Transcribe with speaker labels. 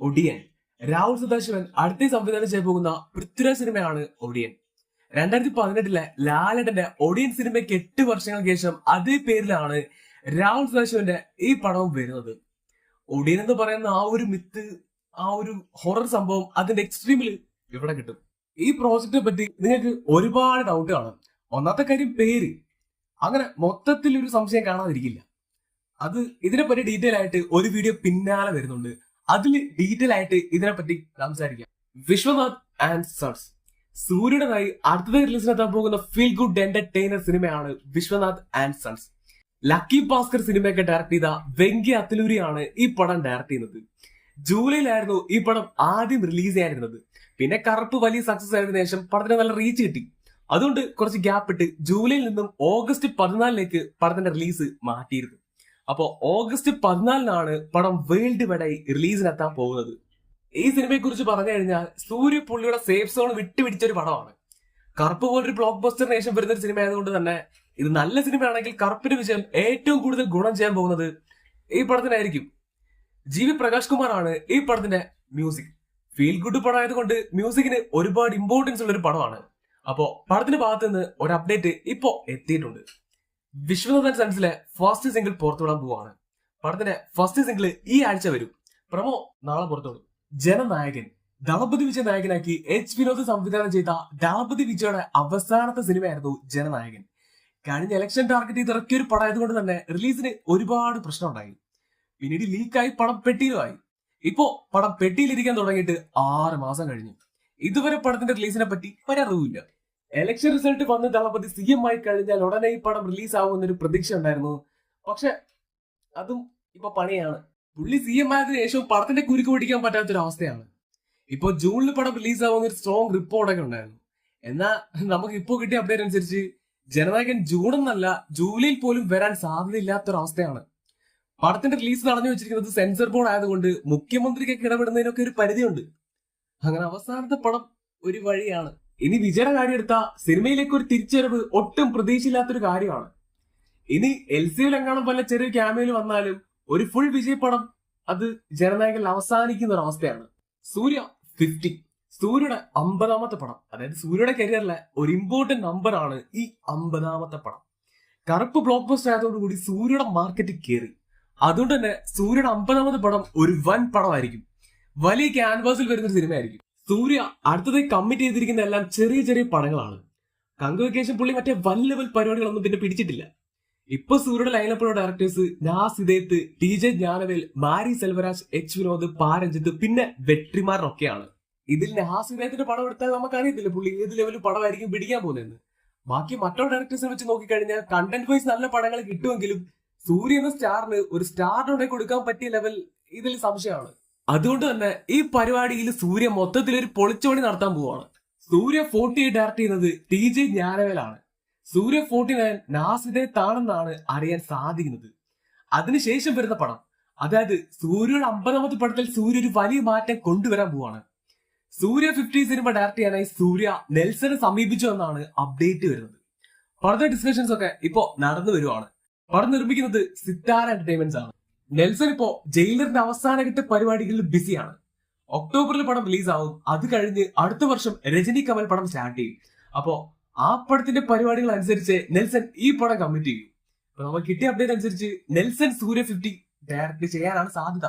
Speaker 1: ഒടിയൻ. രാഹുൽ സദാശിവൻ അടുത്ത സംവിധാനം ചെയ്യാൻ പോകുന്ന പൃഥ്വിരാജ് സിനിമയാണ് ഒടിയൻ. 2018 ലാലേട്ടന്റെ ഒടിയൻ സിനിമയ്ക്ക് 8 വർഷങ്ങൾക്ക് ശേഷം അതേ പേരിലാണ് രാഹുൽ സദാശിവന്റെ ഈ പടവും വരുന്നത്. ഒടിയൻ എന്ന് പറയുന്ന ആ ഒരു മിത്ത്, ആ ഒരു ഹൊറർ സംഭവം അതിന്റെ എക്സ്ട്രീമിൽ ഇവിടെ കിട്ടും. ഈ പ്രോജക്റ്റിനെ പറ്റി നിങ്ങൾക്ക് ഒരുപാട് ഡൗട്ട് കാണും. ഒന്നാമത്തെ കാര്യം പേര്. അങ്ങനെ മൊത്തത്തിൽ ഒരു സംശയം കാണാതിരിക്കില്ല. അത് ഇതിനെപ്പറ്റി ഡീറ്റെയിൽ ആയിട്ട് ഒരു വീഡിയോ പിന്നാലെ വരുന്നുണ്ട്. അതിൽ ഡീറ്റെയിൽ ആയിട്ട് ഇതിനെപ്പറ്റി സംസാരിക്കാം. വിശ്വനാഥ് ആൻഡ് സൺസ് സൂര്യയുടേതായി അടുത്തതായി റിലീസിനെത്താൻ പോകുന്ന ഫീൽ ഗുഡ് എന്റർടൈനർ സിനിമയാണ് Vishwanath and sons. Lucky Bhaskar സിനിമയൊക്കെ ഡയറക്ട് ചെയ്ത വെങ്കി അത്തലൂരിയാണ് ഈ പടം ഡയറക്ട് ചെയ്യുന്നത്. ജൂലൈയിലായിരുന്നു ഈ പടം ആദ്യം റിലീസ് ചെയ്യാനിരുന്നത്. പിന്നെ കറുപ്പ് വലിയ സക്സസ് ആയതിനു ശേഷം പടത്തിന് നല്ല റീച്ച് കിട്ടി. അതുകൊണ്ട് കുറച്ച് ഗ്യാപ്പ് ഇട്ട് ജൂലൈയിൽ നിന്നും ഓഗസ്റ്റ് 14 പടത്തിന്റെ റിലീസ് മാറ്റിയിരുന്നു. അപ്പോ ഓഗസ്റ്റ് 14 പടം വേൾഡ് വൈഡായി റിലീസിനെത്താൻ പോകുന്നത്. ഈ സിനിമയെ കുറിച്ച് പറഞ്ഞു കഴിഞ്ഞാൽ സൂര്യ പുള്ളിയുടെ സേഫ് സോൺ വിട്ടുപിടിച്ച ഒരു പടമാണ്. കറുപ്പ് പോലൊരു ബ്ലോക്ക് ബസ്റ്ററിന് ശേഷം വരുന്ന ഒരു സിനിമ ആയതുകൊണ്ട് തന്നെ ഇത് നല്ല സിനിമയാണെങ്കിൽ കറുപ്പിന്റെ വിജയം ഏറ്റവും കൂടുതൽ ഗുണം ചെയ്യാൻ പോകുന്നത് ഈ പടത്തിനായിരിക്കും. ജി വി പ്രകാശ് കുമാറാണ് ഈ പടത്തിന്റെ മ്യൂസിക്. ഫീൽ ഗുഡ് പടം ആയതുകൊണ്ട് മ്യൂസിക്കിന് ഒരുപാട് ഇമ്പോർട്ടൻസ് ഉള്ള ഒരു പടമാണ്. അപ്പോ പടത്തിന്റെ ഭാഗത്ത് നിന്ന് ഒരു അപ്ഡേറ്റ് ഇപ്പോ എത്തിയിട്ടുണ്ട്. വിശ്വനാഥ് ആൻഡ് സൺസിലെ ഫസ്റ്റ് സിംഗിൾ പുറത്തുവിടാൻ പോവാണ്. പടത്തിന്റെ ഫസ്റ്റ് സിംഗിൾ ഈ ആഴ്ച വരും. പ്രമോ നാളെ പുറത്തുവിടും. ജനനായകൻ ദളപതി വിജയ് നായകനാക്കി എച്ച് വിനോദ് സംവിധാനം ചെയ്ത ദളപതി വിജയുടെ അവസാനത്തെ സിനിമയായിരുന്നു ജനനായകൻ. കഴിഞ്ഞ ഇലക്ഷൻ ടാർഗറ്റ് ചെയ്ത് ഇറക്കിയ ഒരു പടം ആയതുകൊണ്ട് തന്നെ റിലീസിന് ഒരുപാട് പ്രശ്നം ഉണ്ടായി. പിന്നീട് ലീക്കായി പടം പെട്ടിയിലുമായി. ഇപ്പോ പടം പെട്ടിയിലിരിക്കാൻ തുടങ്ങിയിട്ട് 6 മാസം കഴിഞ്ഞു. ഇതുവരെ പടത്തിന്റെ റിലീസിനെ പറ്റി ഒരറിവില്ല. ഇലക്ഷൻ റിസൾട്ട് വന്ന് ദളപതി CM ആയി കഴിഞ്ഞാൽ ഉടനെ ഈ പടം റിലീസ് ആകുമെന്നൊരു പ്രതീക്ഷ ഉണ്ടായിരുന്നു. പക്ഷെ അതും ഇപ്പൊ പണിയാണ്. പുള്ളി CM ആയതിനു ശേഷം പടത്തിന്റെ കുരുക്ക് പിടിക്കാൻ പറ്റാത്തൊരു അവസ്ഥയാണ്. ഇപ്പൊ ജൂണിൽ പടം റിലീസ് ആവുന്ന ഒരു സ്ട്രോങ് റിപ്പോർട്ടൊക്കെ ഉണ്ടായിരുന്നു. എന്നാൽ നമുക്ക് ഇപ്പോ കിട്ടിയ അപ്ഡേറ്റ് അനുസരിച്ച് ജനനായകൻ ജൂൺ എന്നല്ല ജൂലൈയിൽ പോലും വരാൻ സാധ്യതയില്ലാത്തൊരവസ്ഥയാണ്. പടത്തിന്റെ റിലീസ് നടന്നു വെച്ചിരിക്കുന്നത് സെൻസർ ബോർഡ് ആയതുകൊണ്ട് മുഖ്യമന്ത്രിക്കൊക്കെ ഇടപെടുന്നതിനൊക്കെ ഒരു പരിധിയുണ്ട്. അങ്ങനെ അവസാനത്തെ പടം ഒരു വഴിയാണ്. ഇനി വിജയുടെ കാര്യം എടുത്താൽ സിനിമയിലേക്ക് ഒരു തിരിച്ചുവരവ് ഒട്ടും പ്രതീക്ഷയില്ലാത്തൊരു കാര്യമാണ്. ഇനി LCയിൽ എങ്ങാനും വല്ല ചെറിയ ക്യാമയിൽ വന്നാലും ഒരു ഫുൾ വിജയ് പടം അത് ജനനായകൻ അവസാനിക്കുന്ന ഒരു അവസ്ഥയാണ്. സൂര്യ 50 സൂര്യയുടെ 50ാമത്തെ പടം. അതായത് സൂര്യയുടെ കരിയറിലെ ഒരു ഇമ്പോർട്ടന്റ് നമ്പർ ആണ് ഈ 50ാമത്തെ പടം. കറുപ്പ് ബ്ലോക്ക് ബസ്റ്റർ ആയതോടുകൂടി സൂര്യയുടെ മാർക്കറ്റ് കയറി. അതുകൊണ്ട് തന്നെ സൂര്യയുടെ 50ാമത്തെ പടം ഒരു വൻ പടമായിരിക്കും. വലിയ ക്യാൻവാസിൽ വരുന്ന ഒരു സിനിമയായിരിക്കും. സൂര്യ അടുത്തതായി കമ്മിറ്റ് ചെയ്തിരിക്കുന്ന എല്ലാം ചെറിയ ചെറിയ പടങ്ങളാണ്. കൺഗ്രിഗേഷൻ പുള്ളി മറ്റേ വൻ ലെവൽ പരിപാടികളൊന്നും പിന്നെ പിടിച്ചിട്ടില്ല. ഇപ്പൊ സൂര്യയുടെ ലൈനപ്പിലുള്ള ഡയറക്ടേഴ്സ് നാസ് ഇദേത്ത്, TJ ജ്ഞാനവേൽ, മാരി സെൽവരാജ്, എച്ച് വിനോദ്, പാരഞ്ജിത്ത്, പിന്നെ വെട്രിമാരൊക്കെയാണ്. ഇതിൽ നഹാസ് ഇദേത്തിന്റെ പടം എടുത്താൽ നമുക്കറിയത്തില്ല പുള്ളി ഏത് ലെവലിൽ പടമായിരിക്കും പിടിക്കാൻ പോകുന്നതെന്ന്. ബാക്കി മറ്റുള്ള ഡയറക്ടേഴ്സിനെ വെച്ച് നോക്കിക്കഴിഞ്ഞാൽ കണ്ടന്റ് വൈസ് നല്ല പടങ്ങൾ കിട്ടുമെങ്കിലും സൂര്യ എന്ന സ്റ്റാറിന് ഒരു സ്റ്റാറിനോടെ കൊടുക്കാൻ പറ്റിയ ലെവൽ ഇതിൽ സംശയമാണ്. അതുകൊണ്ട് തന്നെ ഈ പരിപാടിയിൽ സൂര്യ മൊത്തത്തിൽ ഒരു പൊളിച്ചുപണി നടത്താൻ പോവാണ്. സൂര്യ 48 ഡയറക്ട് ചെയ്യുന്നത് TJ ജ്ഞാനവേലാണ്. സൂര്യ 49 നാസിദേത്താണെന്നാണ് അറിയാൻ സാധിക്കുന്നത്. അതിനുശേഷം വരുന്ന പടം, അതായത് സൂര്യയുടെ 50ാമത്തെ പടത്തിൽ സൂര്യ ഒരു വലിയ മാറ്റം കൊണ്ടുവരാൻ പോവാണ്. സൂര്യ 50 സിനിമ ഡയറക്ട് ചെയ്യാനായി സൂര്യ നെൽസനെ സമീപിച്ചു എന്നാണ് അപ്ഡേറ്റ് വരുന്നത്. ഫർദർ ഡിസ്കഷൻസ് ഒക്കെ ഇപ്പോ നടന്നു വരുവാണ്. പടം നിർമ്മിക്കുന്നത് സിത്താര എന്റർടൈൻമെന്റ്സ് ആണ്. നെൽസൺ ഇപ്പോ ജയിലറിന്റെ അവസാനഘട്ട പരിപാടികളിൽ ബിസിയാണ്. ഒക്ടോബറിൽ പടം റിലീസ് ആവും. അത് കഴിഞ്ഞ് അടുത്ത വർഷം രജനി കമൽ പടം സ്റ്റാർട്ട് ചെയ്യും. അപ്പോ ആ പടത്തിന്റെ പരിപാടികൾ അനുസരിച്ച് നെൽസൺ ഈ പടം കമ്മിറ്റ് ചെയ്യും. അപ്പൊ നമുക്ക് കിട്ടിയ അപ്ഡേറ്റ് അനുസരിച്ച് നെൽസൺ സൂര്യ 50 ഡയറക്ട് ചെയ്യാനാണ് സാധ്യത.